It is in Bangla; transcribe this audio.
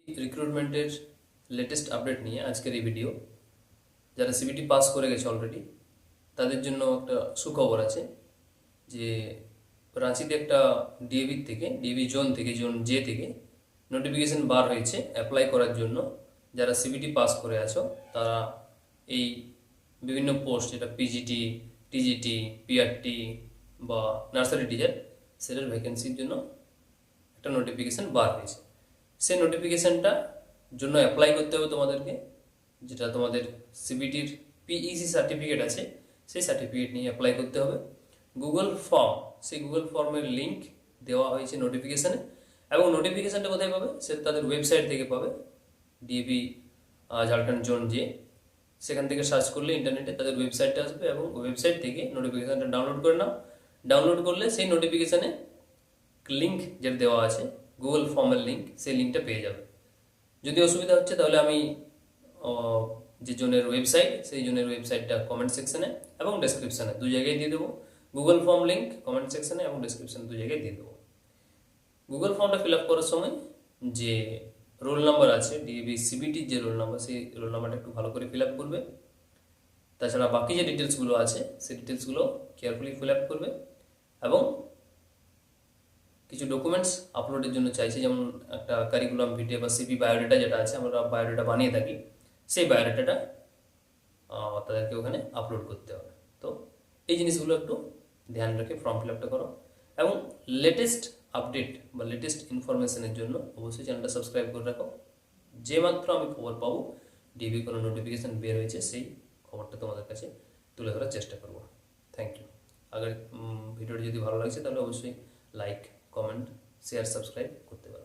রিক্রুটমেন্টের লেটেস্ট আপডেট নিয়ে আজকের এই ভিডিও। যারা সিবিটি পাস করে গেছে অলরেডি তাদের জন্য একটা সুখবর আছে যে রাঁচিতে একটা ডিএভি জোন থেকে জোন জে থেকে নোটিফিকেশন বার হয়েছে অ্যাপ্লাই করার জন্য। যারা সিবিটি পাস করে আছো তারা এই বিভিন্ন পোস্ট, যেটা পিজিটি, টিজিটি, পিআরটি বা নার্সারি টিচার, সেটার ভ্যাকেন্সির জন্য একটা নোটিফিকেশন বার হয়েছে। সেই নোটিফিকেশনটা জন্য অ্যাপ্লাই করতে হবে তোমাদেরকে, যেটা তোমাদের সিবিটির পিইসি সার্টিফিকেট আছে, সেই সার্টিফিকেট নিয়ে অ্যাপ্লাই করতে হবে। গুগল ফর্ম, সেই গুগল ফর্মের লিঙ্ক দেওয়া হয়েছে নোটিফিকেশানে, এবং নোটিফিকেশানটা কোথায় পাবে সেটা তাদের ওয়েবসাইট থেকে পাবে, ডিএভি ঝাড়খণ্ড জোন যে। সেখান থেকে সার্চ করলে ইন্টারনেটে তাদের ওয়েবসাইটটা আসবে, এবং ওয়েবসাইট থেকে নোটিফিকেশানটা ডাউনলোড করে নাও। ডাউনলোড করলে সেই নোটিফিকেশানে লিঙ্ক যেটা দেওয়া আছে গুগল ফর্মের লিঙ্ক, সেই লিঙ্কটা পেয়ে যাবে। যদি অসুবিধা হচ্ছে তাহলে আমি যে জোনের ওয়েবসাইট, সেই জোনের ওয়েবসাইটটা কমেন্ট সেকশনে এবং ডেসক্রিপশানে দু জায়গায় দিয়ে দেবো। গুগল ফর্ম লিঙ্ক কমেন্ট সেকশনে এবং ডেসক্রিপশানে দু জায়গায় দিয়ে দেবো। গুগল ফর্মটা ফিল আপ করার সময় যে রোল নাম্বার আছে, ডিএভি সিবিটির যে রোল নাম্বার, সেই রোল নাম্বারটা একটু ভালো করে ফিল আপ করবে। তাছাড়া বাকি যে ডিটেলসগুলো আছে সেই ডিটেলসগুলো কেয়ারফুলি ফিল আপ করবে, এবং কিছু ডকুমেন্টস আপলোডের জন্য চাইছে, যেমন একটা কারিকুলাম ভিডিও বা সিপি বায়োডাটা যেটা আছে, আমরা বায়োডাটা বানিয়ে থাকি, সেই বায়োডাটাটা তাদেরকে ওখানে আপলোড করতে হবে। তো এই জিনিসগুলো একটু ধ্যান রেখে ফর্ম ফিল আপটা করো, এবং লেটেস্ট আপডেট বা লেটেস্ট ইনফরমেশনের জন্য অবশ্যই চ্যানেলটা সাবস্ক্রাইব করে রাখো। যে মাত্র আমি খবর পাবো ডিবি কোনো নোটিফিকেশান বের হয়েছে, সেই খবরটা তোমাদের কাছে তুলে ধরার চেষ্টা করব। Thank you. আগের ভিডিওটি যদি ভালো লাগছে তাহলে অবশ্যই লাইক, কমেন্ট, শেয়ার, সাবস্ক্রাইব করতে পারো।